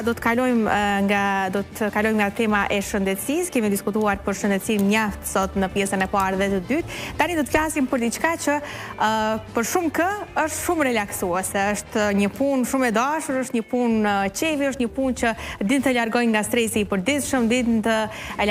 Do të kalojmë nga tema e shëndetësisë. Kemi diskutuar për shëndetësinë mjaft sot në pjesën e parë dhe të dytë. Tani do të flasim për diçka që për shumë është shumë relaksuese. Është një punë shumë e dashur, është një punë qevi, është një punë që din të largoj nga stresi i përditshëm, din të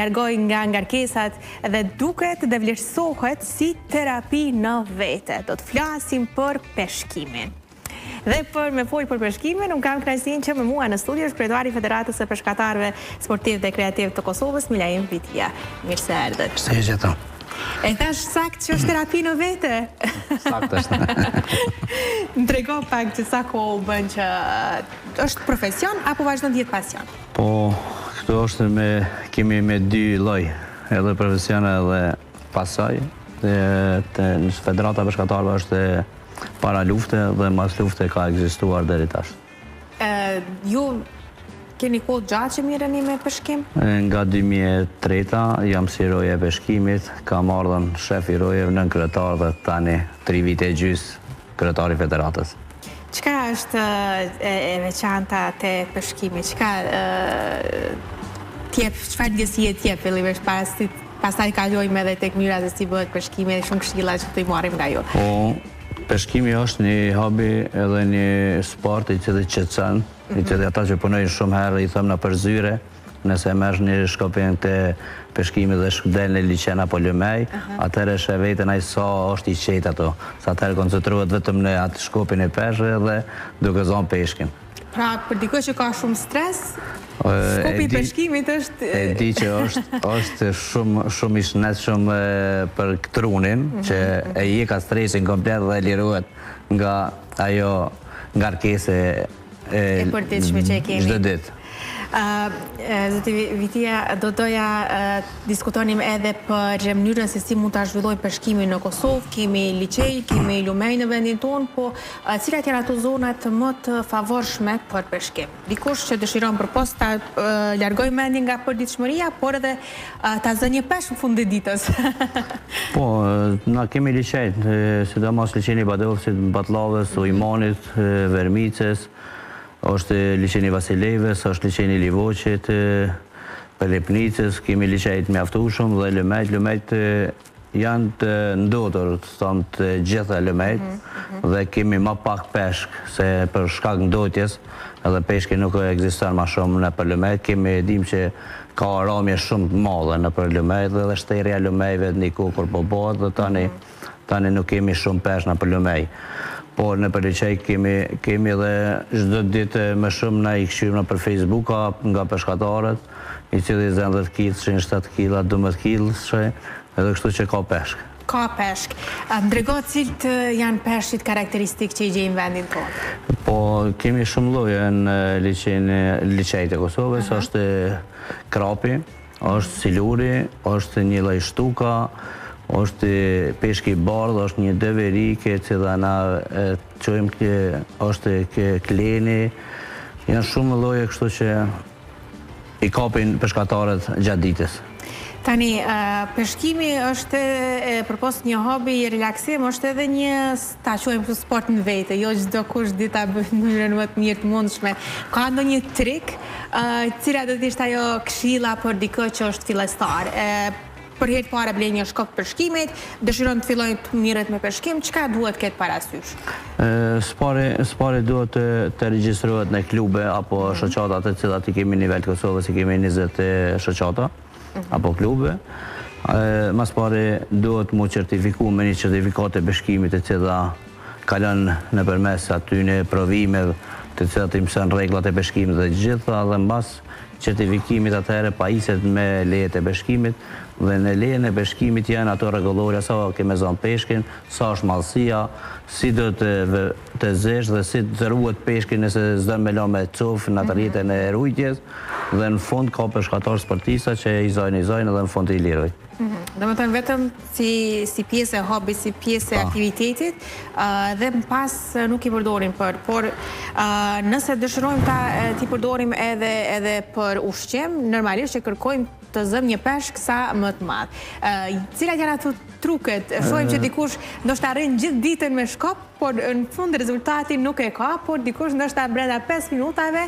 largoj nga ngarkesat dhe duket dhe vlerësohet si terapi në vete. Do të flasim për peshkimin. Dhe me folë për peshkimin, unë kam kënaqësinë që me mua në studio është kryetari i Federatës së Peshkatarëve Sportiv dhe Kreativ të Kosovës, Milaim Vitia. Mirë se erdhët. Se e gjetëm. E thash sakt që është terapi në vete. Sakt është. Më trego pak që sa kohë bën që është profesion apo vazhdon të jetë pasion? Po, këtu është kemi me dy lloj, edhe profesion edhe pasoj. Në Federata e Peshkatarëve është para lufte dhe mas lufte ka ekzistuar deri tash. Ju keni kohë gjatë që mireni me peshkim? Nga 2003 jam si roje e peshkimit, kam ardhën shef i roje nën kryetar dhe tani 3 vite e gjys kryetari i Federatës. Çka është e veçanta te peshkimi? Çfarë ndjesie t'jep fillimisht pastaj kalojmë edhe tek mënyra se si bëhet peshkimi, shumë këshilla që të i marrim nga ju. Peshkimi është një hobi edhe një sport i cili qetëson, i cili ata që punojnë shumë herë i thëmë në përzyre, nëse mersh një shkopin të peshkimi dhe del në liqen apo lëmej, atëherë shë vetën ai sa është i qetë ato, sa atëherë koncentruhet vetëm në atë shkopin e peshë dhe duke zonë peshkin. Pra, për dikoj që ka shumë stres, skopi i peshkimit është... E di që është shumë i shëndetshëm për trunin, që e jeka stresin komplet dhe lirohet nga ajo ngarkesë e përditshme që e kemi. Çdo ditë. Zoti Vitia, do doja diskutonim edhe për mënyrën se si mund ta zhvilloj peshkimin në Kosovë. Kemi liçej, kemi lumej në vendin tonë, po cilat janë ato zonat më të favorshme për peshkim? Dikush që dëshiron përpos ta largoj mendin nga përditshmëria, por edhe ta zë një peshk në fund të ditës. Po, na kemi liçej, sidomos liçeni i Badovcit, Batlllavës, Ujmanit, Vermicës, është liçeni Vasilevës, është liçeni Livoqit, Pelepnicës, kemi liçejt mjaftueshëm dhe lumejt janë të ndodhur, të gjitha lumejt, dhe kemi më pak peshk, se për shkak ndotjes, edhe peshki nuk ekziston më shumë në për lumejt, kemi dim që ka aramje shumë të madhe në për lumejt, dhe shterja lumejve një kukur po bëhet, dhe tani nuk kemi shumë peshk në për lumejt. Por në përliqej kemi edhe çdo ditë më shumë na i këshyrim në për Facebook nga peshkatarët, i cili zënë 10 kg, 7 kg, 12 kg, edhe kështu që ka peshk. Ka peshk. Më trego cilët janë peshqit karakteristik që i gjejmë vendin tonë? Po, kemi shumë lloje në liçejt e Kosovës, është krapi, është siluri, është një lloj shtuka, është peshki i bardhë, është një deverike, që dhe na qojmë është kleni, janë shumë lloje kështu që i kapin peshkatarët gjatë ditës. Tani, peshkimi është përpos një hobi i relaksim, është edhe një, ta quajmë sport në vete, jo çdo kush di ta bëjë në mënyrën më të mirë të mundshme. Ka ndonjë trik, cila do të ishte ajo këshilla për dikë që është fillestar? Për herë parë blen një shkop peshkimit, dëshiron të fillojë të mirët me peshkim, çka duhet këtë parasysh? Spari duhet të regjistrohet në klube apo shoqata të cilat i kemi në nivel të Kosovës, i kemi 20 shoqata apo klube. Mas pari duhet mu certifiku me një certifikat e peshkimit të cilat kalon nëpërmes atyne provimeve të cilat i mëson rregullat e peshkimit dhe gjitha, dhe mbas certifikimit atëherë pajiset me lejet e peshkimit, dhe në lejen e peshkimit janë ato rregullore sa keme zonë peshkin, sa është mallësia, si do të zesh dhe si të ruhet peshkin nëse s'don me la me cuf në atë rrjetën e rujtjes, dhe në fund ka peshkatar sportista që i zojnë dhe në fund i liroj. Do më thënë vetëm si pjesë e hobi, si pjesë e aktivitetit, dhe më pas nuk i përdorim por nëse dëshirojmë ta t'i përdorim edhe për ushqim, normalisht që kërkojmë të zëm një peshk sa më të madh. Cilat janë ato truket? Shohim që dikush ndoshta arrin gjithë ditën me shkop, por në fund rezultati nuk e ka, por dikush ndoshta brenda 5 minutave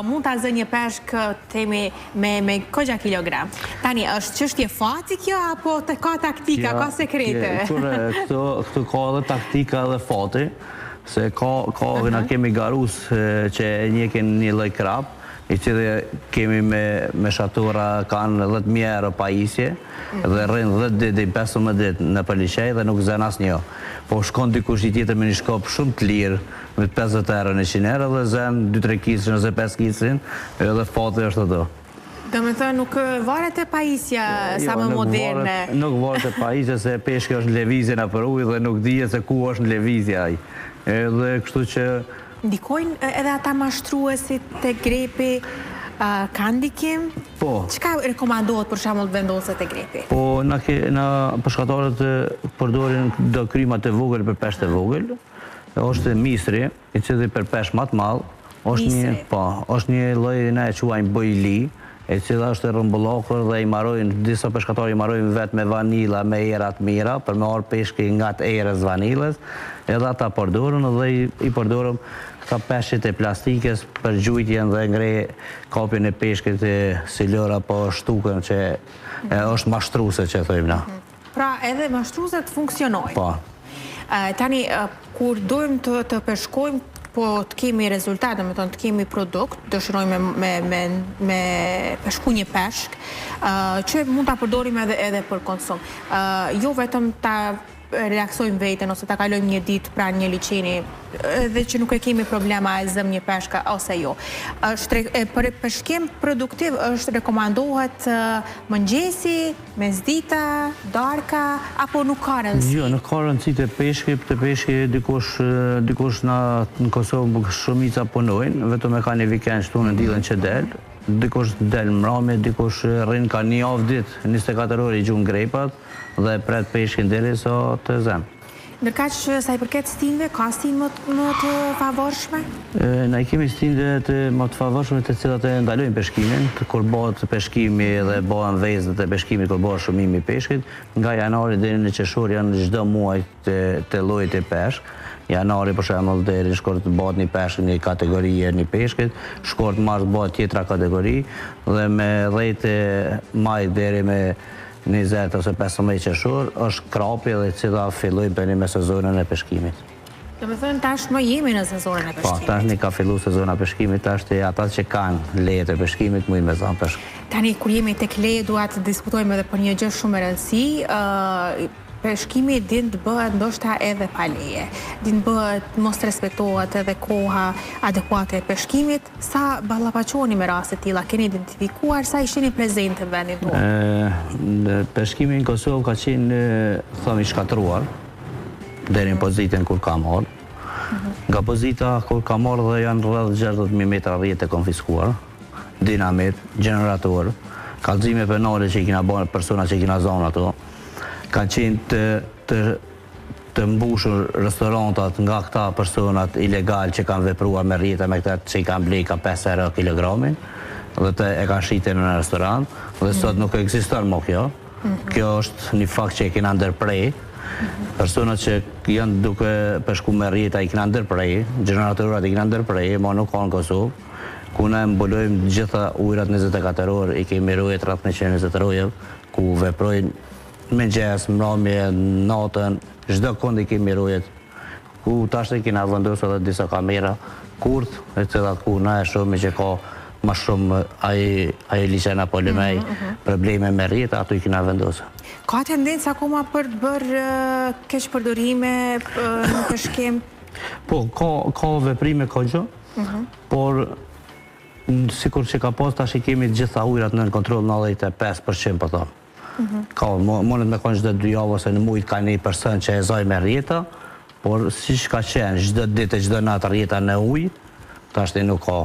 mund ta zë një peshk themi me kogja kilogram. Tani është çështje fati kjo apo ka taktika, ka sekrete? Këtu ka edhe taktika dhe fati, se ka na kemi garus që njekin një lloj krap, i cili kemi me shatura kanë 10.000 euro pajisje dhe rrinë 10 ditë, 15 ditë në përliqej dhe nuk zën asnjë. Po shkon dikush i tjetër me një shkop shumë të lirë, me 50 euro, 100 euro dhe zën 2-3 kisë, nëse 5 kisin, edhe fati është ato. Do me thënë nuk varet e pajisja sa më moderne? Nuk varet e pajisja se peshke është në levizje në për ujë dhe nuk dhije se ku është në levizje aj. Edhe kështu që... Ndikojnë edhe ata mashtruesit të grepi, ka ndikim? Po. Çka rekomandohet për shembull vendoset e grepi? Po, na përshkatarët përdorin do krymat e vogël për peshk të vogël, është misri, i cili për peshk më të madh, është një lloj ne e quajmë bojli, e cila është e rrëmbullokur dhe i marojnë, disa peshkatarë i marojnë vetë me vanila, me era të mira, për me orë peshki nga të erës vanilës, edhe ata përdorën dhe i përdorëm këta peshqit e plastikës për gjujtjen dhe ngrej kapjen e peshkit e silora po shtukën që është mashtruse që thojmë na. Pra edhe mashtruse të funksionojnë? Po. Tani, kur dojmë të peshkojmë, po të kemi rezultat, dhe me tonë të kemi produkt, dëshirojmë me peshku një peshk, që mund të përdorim edhe për konsum. Jo vetëm ta relaksojmë veten, ose ta kalojmë një ditë pranë një liçeni, dhe që nuk e kemi problema e zëm një peshka ose jo. Për peshkim produktiv është rekomandohet mëngjesi, mesdita, darka, apo nuk ka rëndësi? Jo, nuk ka rëndësi të peshki dikush në Kosovë shumica punojnë, vetëm e ka një vikend shtu në ditën që del, dikush del mbrëmje, dikush rrin ka një javë ditë, 24 orë i gjun grepat dhe pret peshkin deri sa të zën. Ndërkaq sa i përket stinëve, ka stinë më të favorshme? Na i kemi stinë më të favorshme të cilat e ndalojnë peshkimin, kur bëhet peshkimi dhe bëhen vezët e peshkimit, kur bëhet shumimi i peshkit, nga janari deri në qershor janë çdo muaj të llojit e peshk. Janari për shembull deri në shkurt bëhet një peshk një kategori e një peshkit, shkurt mars bëhet tjetra kategori dhe me 10 maj deri me 20 ose 15 qershor është krapi dhe cila filloi bëni me sezonën e peshkimit. Do me thënë tash më jemi në sezonën e peshkimit? Po, tash ka fillu sezona e peshkimit, tash ata që kanë lejet e peshkimit mujnë me zanë peshk. Tani, kur jemi tek leje, duat të diskutojmë edhe për një gjë shumë e rëndësi. Peshkimi din të bëhet ndoshta edhe pa leje. Din të bëhet mos respektohet edhe koha adekuate e peshkimit. Sa ballafaqoheni me raste të tilla? Keni identifikuar sa ishini prezente në vendin tonë? Peshkimi në Kosovë ka qenë i shkatruar deri në pozitën kur ka marrë. Nga pozita kur ka marrë dhe janë rreth 60.000 metra rrjetë e konfiskuar, dinamit, generator, kallëzime penale që i kina bërë persona që i kina zonë ato. Kanë qenë të mbushur restorantat nga këta personat ilegal që kanë vepruar me rrjeta me këta që i kanë blej ka 5 euro kilogramin dhe e kanë shite në restorant dhe sot nuk ekziston më kjo. Kjo është një fakt që i kena ndërprej. Personat që janë duke peshku me rrjeta i kena ndërprej, generatorat i kena ndërprej, ma nuk ka në Kosovë, ku ne mbulojmë gjitha ujrat 24 orë, i kemi rrujet rreth 120 rrujev, ku veprojnë mëngjes, mbrëmje, natën, çdo kund i kemi rrujet, ku tash i kena vendosur edhe disa kamera kurth, e cilat ku na e shohim që ka më shumë ai liçena polimej, probleme me rrjeta, ato i kena vendosur. Ka tendencë akoma për të bërë keq përdorime në peshkim? Po, ka veprime ka gjë, por sikur që ka pas tash i kemi gjitha ujrat në kontroll 95% po thonë. Ka, mundet me konë çdo 2 javë ose në mujt ka një person që e zoj me rrjeta, por si që ka qenë çdo ditë e çdo natë rrjeta në ujë, tash nuk ka.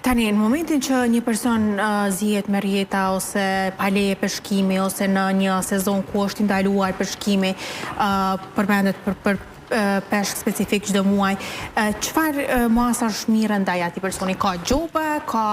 Tani, në momentin që një person zihet me rrjeta ose pa leje peshkimi ose në një sezon ku është ndaluar peshkimi, përmendet për peshk specifik çdo muaj, çfarë masa është mirë ndaj atij personi? Ka gjoba, ka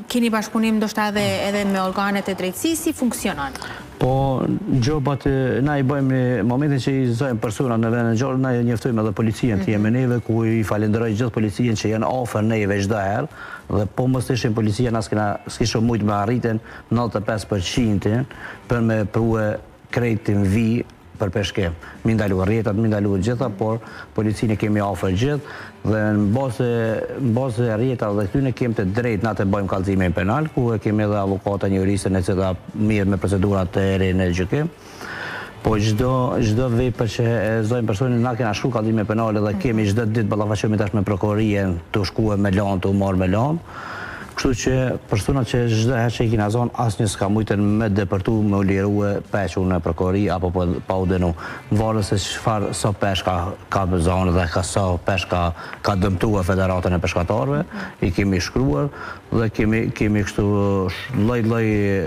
keni bashkëpunim ndoshta edhe me organet e drejtësisë, si funksionon? Po, gjobat na i bëjmë në momentin që i zojmë persona në vendin e gjallë, na i njoftojmë edhe policien të jemi neve, ku i falenderoj gjithë policien që janë ofër neve çdo herë, dhe po mos ishin policia na s'kishim mujt me arritin 95% për me prue krejtin vi për peshkim. Mi ndalu rjetat, mi ndalu gjitha, por policinë kemi ofër gjithë, dhe në bazë e rjetat dhe këtyne kemi të drejt na të bëjmë kallëzimin penal, ku kemi edhe avokata një juristën e cila mirë me procedurat të eri në gjykim. Po çdo vepër që e zojmë personin na kena shku kallëzime penale dhe kemi çdo ditë ballafaqohemi tash me prokurorien të shkuar me lanë, të marrë me lanë. Kështu që personat që çdo herë që i kena zonë, asnjë s'ka mujtën me depërtu, me u lirue pequ në prokurori apo pa u dënu. Varet se çfarë sa peshk ka zonë dhe sa peshk ka dëmtuar Federatën e Peshkatarëve, i kemi shkruar dhe kemi kështu lloj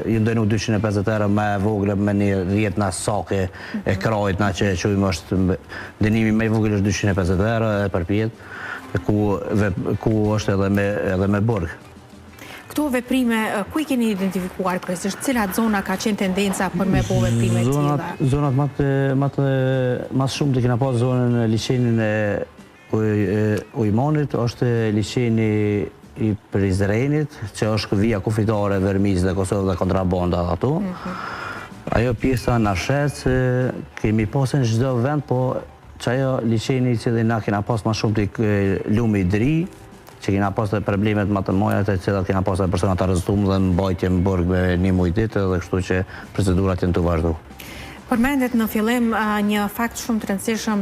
i ndënu 250 euro më e vogël me një rjetë sake e krajit na që quajmë është dënimi më i vogël është 250 euro e përpjet, ku është edhe me burg. Këto veprime, ku i keni identifikuar kryesisht? Cilat zona ka qenë tendenca për me bo veprime të tilla? Zonat më shumë të kena pas zonën e liçenin e Ujmonit, është liçeni i Prizrenit, që është vija kufitare Vermis dhe Kosovë dhe kontrabanda ato. Ajo pjesa në Shec, kemi pasën çdo vend, po që ajo liçeni që dhe na kena pas më shumë të Lumi i Dri, që kena pas të problemet më të mëdha të cilat kena pas të personat të arrestuar dhe mbajtje në burg me një muj ditë, dhe kështu që procedurat janë të vazhdu. Përmendet në fillim një fakt shumë të rëndësishëm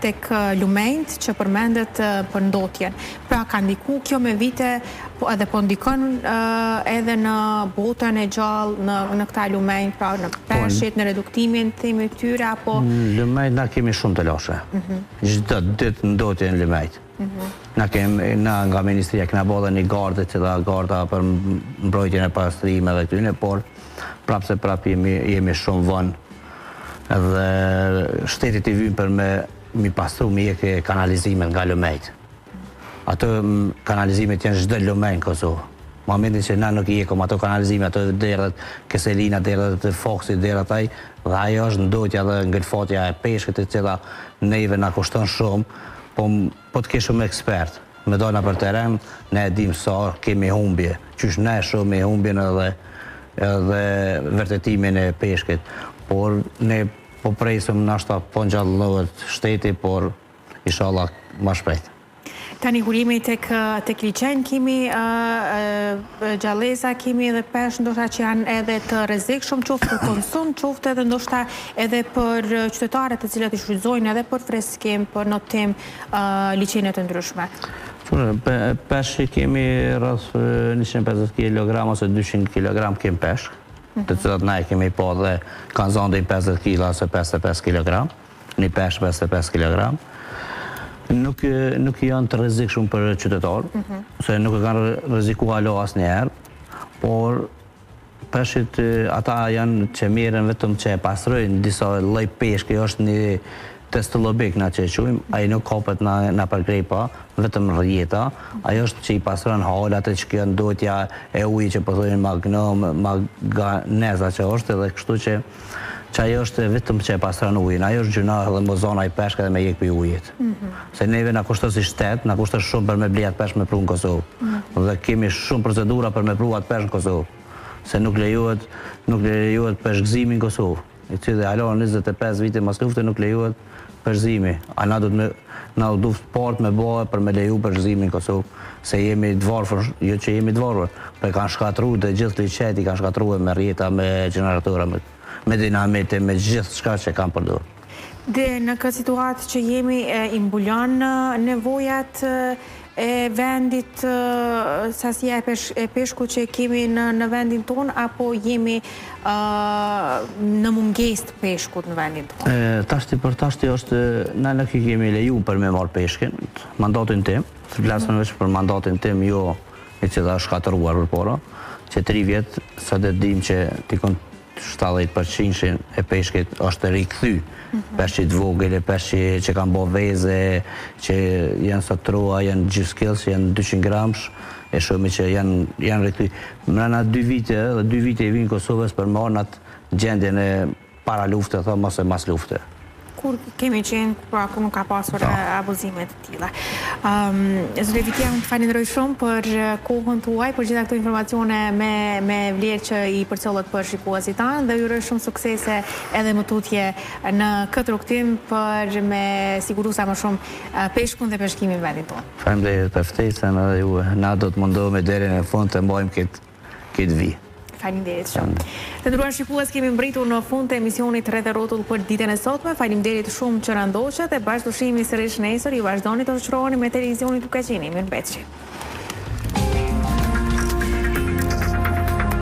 tek lumejt që përmendet për ndotjen. Pra ka ndiku kjo me vite edhe po ndikon edhe në botën e gjallë në këta lumejt, pra në peshqit, në reduktimin themi tyre, apo... Lumejt na kemi shumë të lashe. Çdo ditë ndotje në lumejt. Na nga Ministria kena bërë një gardë, cila garda për mbrojtjen e pastrime dhe këtyne, por prapë se prapë jemi shumë vonë, edhe shtetit i vynë për mi pastru mi jeke kanalizimet nga lumejt. Ato kanalizimet janë çdo lumej në Kosovë. Momentin që na nuk i jekom ato kanalizimet, ato derët Keselina, derët Foksi, derët ai, dhe ajo është ndotja dhe ngëlfatja e peshkët e cila neve na kushton shumë, po të keshëm ekspert, me dojna për teren, ne dim sa kemi humbje, qysh ne shumë i humbjen edhe vërtetimin e peshkit, por ne po presëm nashta po ngjallëhet shteti, por inshallah më shpejt. Tani kur jemi tek liçen, kemi gjallëza, kemi edhe peshë ndoshta që janë edhe të rrezikshëm, qoftë për konsum, qoftë edhe ndoshta edhe për qytetarët të cilët i shfrytëzojnë edhe për freskim, për notim liçene të ndryshme. Peshë kemi rreth 150 kg ose 200 kg kemi peshë, të cilat na e kemi pa dhe kanë zonë deri 50 kg ose 55 kg, një peshë 55 kg. Nuk janë të rrezikshëm për qytetarë, se nuk e kanë rrezikuar alo asnjëherë, por peshqit ata janë që merren vetëm që e pastrojnë disa lloj peshki, është një testullobik na që e quajmë, ai nuk kapet na përgrepa, vetëm rrjeta, ajo është që i pastron halat e që janë ndotja e ujit që po thonë manganeza që është, edhe kështu që ajo është vetëm që e pastron ujin, ajo është gjuna dhe më zona i peshk edhe me jek për ujit. Se neve na kushton si shtet, na kushton shumë për me blijat peshk me pru në Kosovë. Dhe kemi shumë procedura për me pruat peshk në Kosovë. Se nuk lejohet peshkëzimi në Kosovë. I që dhe alo 25 vite mas lufte nuk lejohet peshkëzimi. A na du sport me bëhe për me leju peshkëzimi në Kosovë. Se jemi dvarfër, jo që jemi dvarfër, për kanë shkatru dhe gjithë liçeti kanë shkatru me rjeta, me generatora, me dinamite, me gjithë shka që kam përdor. Dhe në këtë situatë që jemi i mbulon nevojat e vendit, sasia e peshku që kemi në vendin tonë, apo jemi në mungesë të peshkut në vendin tonë? Tashti është, na nuk i kemi leju për me marrë peshkin, mandatin tim, të flasën veç për mandatin tim, jo e që da shkatëruar për pora, që 3 vjetë, sa dhe dim që t'i 70% e peshkit është rikëthy. Peshqit vogël, peshqit që kanë bo veze, që janë satrua, janë gjyskels, janë 200 gramsh, e shumë që janë rikëthy. Mrena 2 vite, dhe 2 vite i vinë Kosovës për marrë atë gjendjen e para lufte, thëmë, ose mas lufte. Kur kemi qenë, pra ku nuk ka pasur abuzimet të tilla. Zoti Vitia, unë falenderoj shumë për kohën tuaj, për gjitha këto informacione me vlerë që i përcjellët për shikuesit tanë dhe ju uroj shumë suksese edhe më tutje në këtë rrugtim për me siguru sa më shumë peshkun dhe peshkimin vendit tonë. Faleminderit për ftesën edhe ju, na do të mundohemi deri në fund të mbajmë këtë vijë. Faleminderit shumë. Të nderuar shikues, kemi mbritur në fund të emisionit Rreth e Rrotull për ditën e sotme. Faleminderit shumë që na ndoqët e bashkëpunoshemi sërish nesër. Ju vazhdoni të shoqëroheni me televizionin Tukaqini. Mirëmbëjtje.